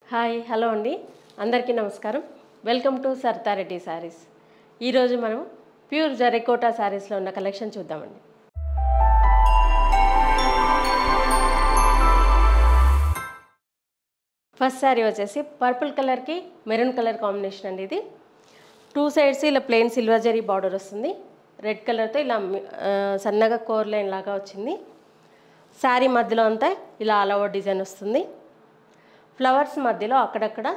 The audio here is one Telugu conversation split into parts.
హాయ్ హలో అండి అందరికీ నమస్కారం వెల్కమ్ టు సర్తారెడ్డి శారీస్ ఈరోజు మనం ప్యూర్ జరీకోటా శారీస్లో ఉన్న కలెక్షన్ చూద్దామండి ఫస్ట్ శారీ వచ్చేసి పర్పుల్ కలర్కి మెరూన్ కలర్ కాంబినేషన్ అండి ఇది టూ సైడ్స్ ఇలా ప్లెయిన్ సిల్వర్ జరీ బార్డర్ వస్తుంది రెడ్ కలర్తో ఇలా సన్నగా కోర్ లైన్ లాగా వచ్చింది శారీ మధ్యలో అంతా ఇలా ఆల్ ఓవర్ డిజైన్ వస్తుంది ఫ్లవర్స్ మధ్యలో అక్కడక్కడ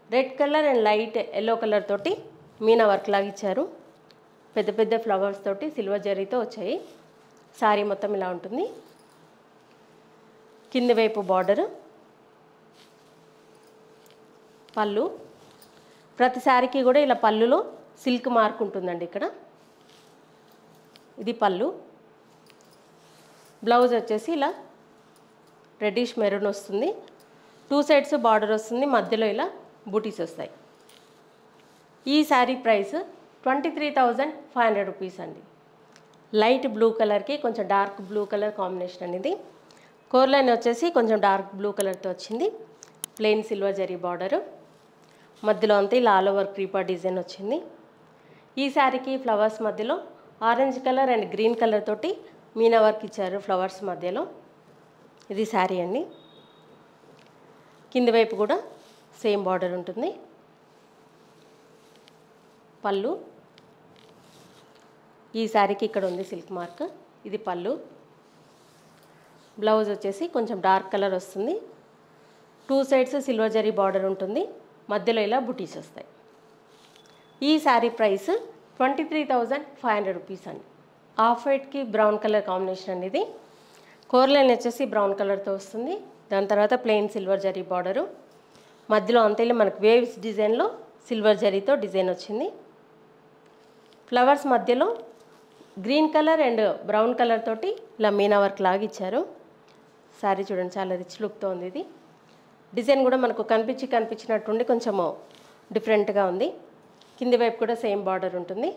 red colour and light yellow colour తోటి మీనా వర్క్ లాగా ఇచ్చారు పెద్ద పెద్ద ఫ్లవర్స్ తోటి సిల్వర్ జరీతో వచ్చాయి శారీ మొత్తం ఇలా ఉంటుంది కింది వైపు బార్డర్ పళ్ళు ప్రతి శారీకి కూడా ఇలా పళ్ళులో సిల్క్ మార్క్ ఉంటుందండి ఇక్కడ ఇది పళ్ళు బ్లౌజ్ వచ్చేసి ఇలా రెడ్డిష్ మెరూన్ వస్తుంది టూ సైడ్స్ బార్డర్ వస్తుంది మధ్యలో ఇలా బూటీస్ వస్తాయి ఈ శారీ ప్రైస్ 23,500 రూపీస్ అండి లైట్ బ్లూ కలర్కి కొంచెం డార్క్ బ్లూ కలర్ కాంబినేషన్ అనేది కోర్ లైన్ వచ్చేసి కొంచెం డార్క్ బ్లూ కలర్తో వచ్చింది ప్లెయిన్ సిల్వర్ జరీ బార్డరు మధ్యలో అంతా ఇలా ఆల్ ఓవర్ క్రీపర్ డిజైన్ వచ్చింది ఈ శారీకి ఫ్లవర్స్ మధ్యలో orange colour and green colour తోటి మీనా వర్క్ ఇచ్చారు ఫ్లవర్స్ మధ్యలో ఇది శారీ అండి కింది వైపు కూడా సేమ్ బార్డర్ ఉంటుంది పళ్ళు ఈ శారీకి ఇక్కడ ఉంది సిల్క్ మార్క్ ఇది పళ్ళు బ్లౌజ్ వచ్చేసి కొంచెం డార్క్ కలర్ వస్తుంది two sides silver zari border ఉంటుంది మధ్యలో ఇలా బుటీస్ వస్తాయి ఈ శారీ ప్రైస్ 23,500 రూపీస్ అండి ఆఫ్ వైట్కి బ్రౌన్ కలర్ కాంబినేషన్ అండి ఇది కోర్ లైన్ వచ్చేసి బ్రౌన్ కలర్తో వస్తుంది దాని తర్వాత ప్లెయిన్ సిల్వర్ జరీ బార్డరు మధ్యలో అంతా ఇలా మనకు వేవ్స్ డిజైన్లో సిల్వర్ జరీతో డిజైన్ వచ్చింది ఫ్లవర్స్ మధ్యలో green colour and brown colour తోటి ఇలా మీనా వర్క్ లాగా ఇచ్చారు శారీ చూడండి చాలా రిచ్ లుక్తో ఉంది ఇది డిజైన్ కూడా మనకు కనిపించినట్టుండి కొంచెము డిఫరెంట్గా ఉంది కింది వైపు కూడా సేమ్ బార్డర్ ఉంటుంది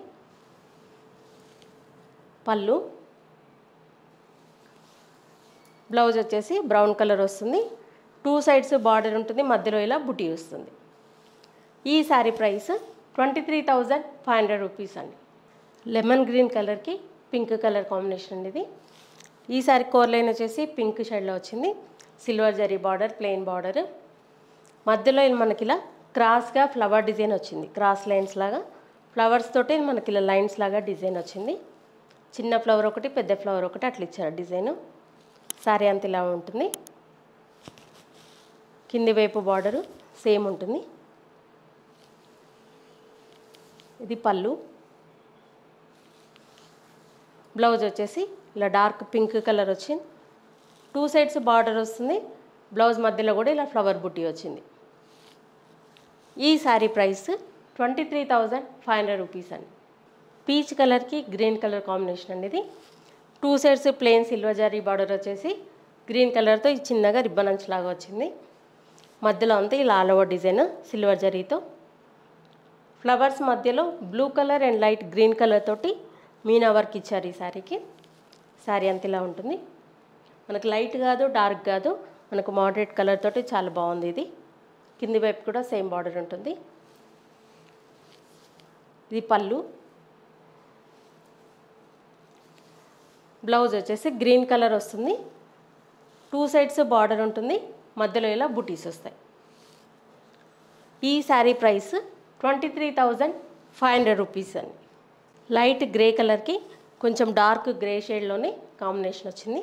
పళ్ళు బ్లౌజ్ వచ్చేసి బ్రౌన్ కలర్ వస్తుంది టూ సైడ్స్ బార్డర్ ఉంటుంది మధ్యలో ఇలా బుటీ వస్తుంది ఈ శారీ ప్రైస్ 23,500 రూపీస్ అండి లెమన్ గ్రీన్ కలర్కి పింక్ కలర్ కాంబినేషన్ అండి ఇది ఈ శారీ కోర్ లైన్ వచ్చేసి పింక్ షేడ్లో వచ్చింది silver zari border plain border మధ్యలో మనకి ఇలా క్రాస్గా ఫ్లవర్ డిజైన్ వచ్చింది క్రాస్ లైన్స్ లాగా ఫ్లవర్స్ తోటి మనకి ఇలా లైన్స్ లాగా డిజైన్ వచ్చింది చిన్న ఫ్లవర్ ఒకటి పెద్ద ఫ్లవర్ ఒకటి అట్లా ఇచ్చారు డిజైను శారీ అంత ఇలా ఉంటుంది కింది వైపు బార్డరు సేమ్ ఉంటుంది ఇది పళ్ళు బ్లౌజ్ వచ్చేసి ఇలా డార్క్ పింక్ కలర్ వచ్చింది టూ సైడ్స్ బార్డర్ వస్తుంది బ్లౌజ్ మధ్యలో కూడా ఇలా ఫ్లవర్ బుట్టి వచ్చింది ఈ శారీ ప్రైస్ 23,500 రూపీస్ అండి పీచ్ కలర్కి గ్రీన్ కలర్ కాంబినేషన్ అండి ఇది two sides plain silver zari border వచ్చేసి గ్రీన్ కలర్తో ఈ చిన్నగా రిబ్బన్ అంచు లాగా వచ్చింది మధ్యలో అంతా ఇలా ఆల్ ఓవర్ డిజైన్ సిల్వర్ జరీతో ఫ్లవర్స్ మధ్యలో blue colour and light green colour తోటి మీనా వర్క్ ఇచ్చారు ఈ శారీకి శారీ అంత ఇలా ఉంటుంది మనకు లైట్ కాదు డార్క్ కాదు మనకు మోడరేట్ కలర్ తోటి చాలా బాగుంది ఇది కింది వైపు కూడా సేమ్ బార్డర్ ఉంటుంది ఇది పళ్ళు బ్లౌజ్ వచ్చేసి గ్రీన్ కలర్ వస్తుంది టూ సైడ్స్ బార్డర్ ఉంటుంది మధ్యలో ఇలా బుటీస్ వస్తాయి ఈ శారీ ప్రైస్ 23,500 రూపీస్ అండి లైట్ గ్రే కలర్కి కొంచెం డార్క్ గ్రే షేడ్లోనే కాంబినేషన్ వచ్చింది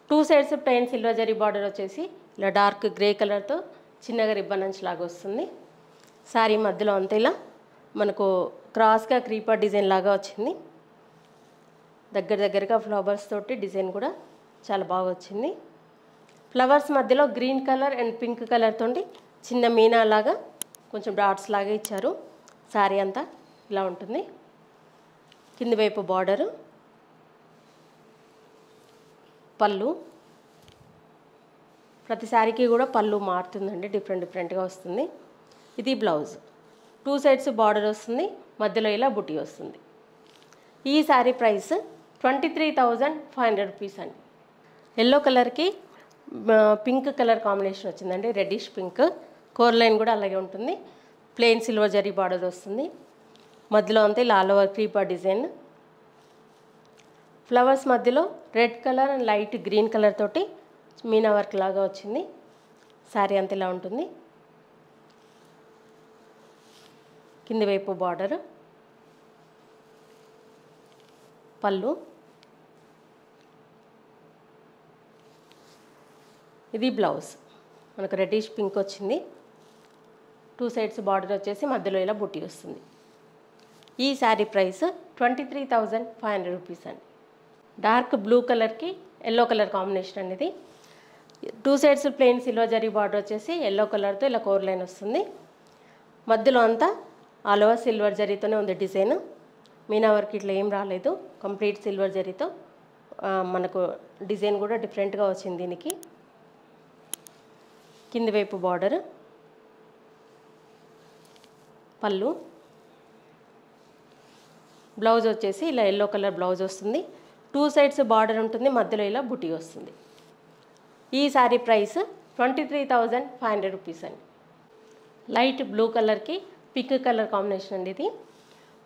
two sides plain silver zari border వచ్చేసి ఇలా డార్క్ గ్రే కలర్తో చిన్నగా రిబ్బన్ అంచు లాగా వస్తుంది శారీ మధ్యలో అంతా ఇలా మనకు క్రాస్గా క్రీపర్ డిజైన్ లాగా వచ్చింది దగ్గరగా ఫ్లవర్స్ తోటి డిజైన్ కూడా చాలా బాగా వచ్చింది ఫ్లవర్స్ మధ్యలో green colour and pink colour తోటి చిన్న మీనా లాగా కొంచెం డాట్స్ లాగా ఇచ్చారు శారీ అంతా ఇలా ఉంటుంది కింది వైపు బార్డరు పళ్ళు ప్రతి శారీకి కూడా పళ్ళు మారుతుందండి డిఫరెంట్గా వస్తుంది ఇది బ్లౌజ్ టూ సైడ్స్ బార్డర్ వస్తుంది మధ్యలో ఇలా బుటీ వస్తుంది ఈ శారీ ప్రైస్ 23,500 రూపీస్ అండి ఎల్లో కలర్కి పింక్ కలర్ కాంబినేషన్ వచ్చిందండి రెడ్డిష్ పింక్ కోర్ లైన్ కూడా అలాగే ఉంటుంది. ప్లెయిన్ సిల్వర్ జరీ బార్డర్ వస్తుంది. మధ్యలో అంతా ఇలా all over creeper design. Flowers మధ్యలో red colour and light green colour తోటి మీనా వర్క్ లాగా వచ్చింది. శారీ అంతా ఇలా ఉంటుంది. కింది వైపు బార్డర్, పళ్ళు. ఇది బ్లౌజ్. మనకు రెడ్డిష్ పింక్ వచ్చింది. 2 సైడ్స్ బార్డర్ వచ్చేసి మధ్యలో ఇలా బుట్టి వస్తుంది. ఈ శారీ ప్రైస్ 23,500 రూపీస్ అండి. డార్క్ బ్లూ కలర్కి ఎల్లో కలర్ కాంబినేషన్ అనేది. 2 sides plain silver zari border వచ్చేసి ఎల్లో కలర్తో ఇలా కోర్ లైన్ వస్తుంది. మధ్యలో అంతా ఆల్ ఓవర్ సిల్వర్ జరీతోనే ఉంది డిజైన్. మీనా వర్క్ ఇట్లా ఏం రాలేదు, కంప్లీట్ సిల్వర్ జరీతో. మనకు డిజైన్ కూడా డిఫరెంట్గా వచ్చింది దీనికి. కింది వైపు బార్డర్, పళ్ళు. బ్లౌజ్ వచ్చేసి ఇలా ఎల్లో కలర్ బ్లౌజ్ వస్తుంది. 2 సైడ్స్ బార్డర్ ఉంటుంది, మధ్యలో ఇలా బుటీ వస్తుంది. ఈ శారీ ప్రైస్ 23,500 రూపీస్ అండి. లైట్ బ్లూ కలర్కి పింక్ కలర్ కాంబినేషన్ అండి ఇది.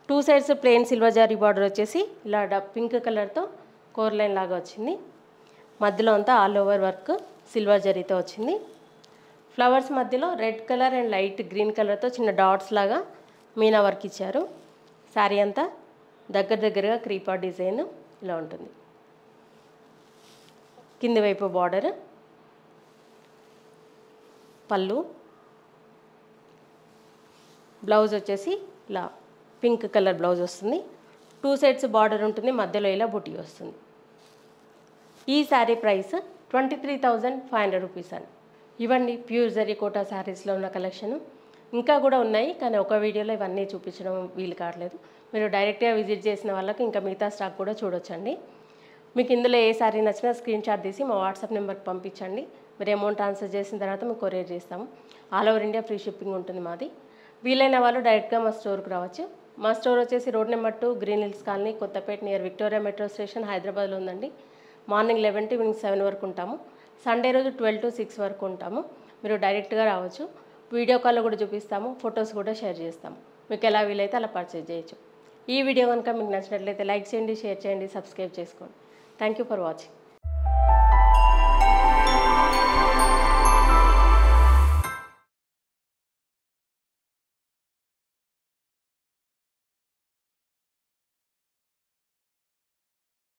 2 sides plain silver zari border వచ్చేసి ఇలా పింక్ కలర్తో కోర్ లైన్ లాగా వచ్చింది. మధ్యలో అంతా ఆల్ ఓవర్ వర్క్ సిల్వర్ జరీతో వచ్చింది. ఫ్లవర్స్ మధ్యలో red colour and light green కలర్తో చిన్న డాట్స్ లాగా మీనా వర్క్ ఇచ్చారు. శారీ అంతా దగ్గరగా క్రీపర్ డిజైన్ ఇలా ఉంటుంది. కింది వైపు బార్డర్, పళ్ళు. బ్లౌజ్ వచ్చేసి ఇలా పింక్ కలర్ బ్లౌజ్ వస్తుంది. 2 సైడ్స్ బార్డర్ ఉంటుంది, మధ్యలో ఇలా బుటీ వస్తుంది. ఈ శారీ ప్రైస్ 23,500 రూపీస్ అండి. ఇవన్నీ ప్యూర్ జరీ కోటా శారీస్లో ఉన్న కలెక్షన్. ఇంకా కూడా ఉన్నాయి, కానీ ఒక వీడియోలో ఇవన్నీ చూపించడం వీలు కావట్లేదు. మీరు డైరెక్ట్గా విజిట్ చేసిన వాళ్ళకి ఇంకా మిగతా స్టాక్ కూడా చూడొచ్చండి. మీకు ఇందులో ఏ శారీ నచ్చినా స్క్రీన్ షాట్ తీసి మా వాట్సాప్ నెంబర్కి పంపించండి. మీరు అమౌంట్ ట్రాన్స్ఫర్ చేసిన తర్వాత మీకు కొరియర్ చేస్తాము. All over India free shipping ఉంటుంది మాది. వీలైన వాళ్ళు డైరెక్ట్గా మా స్టోర్కి రావచ్చు. మా స్టోర్ వచ్చేసి road number 2, green hills colony, Kothapet, near Victoria metro station, హైదరాబాద్లో ఉందండి. మార్నింగ్ 11 to ఈవినింగ్ 7 వరకు ఉంటాము. సండే రోజు 12 to 6 వరకు ఉంటాము. మీరు డైరెక్ట్గా రావచ్చు. వీడియో కాల్లో కూడా చూపిస్తాము, ఫొటోస్ కూడా షేర్ చేస్తాము. మీకు ఎలా వీలైతే అలా పర్చేజ్ చేయొచ్చు. ఈ వీడియో కనుక మీకు నచ్చినట్లయితే లైక్ చేయండి, షేర్ చేయండి, సబ్స్క్రైబ్ చేసుకోండి. Thank you for watching.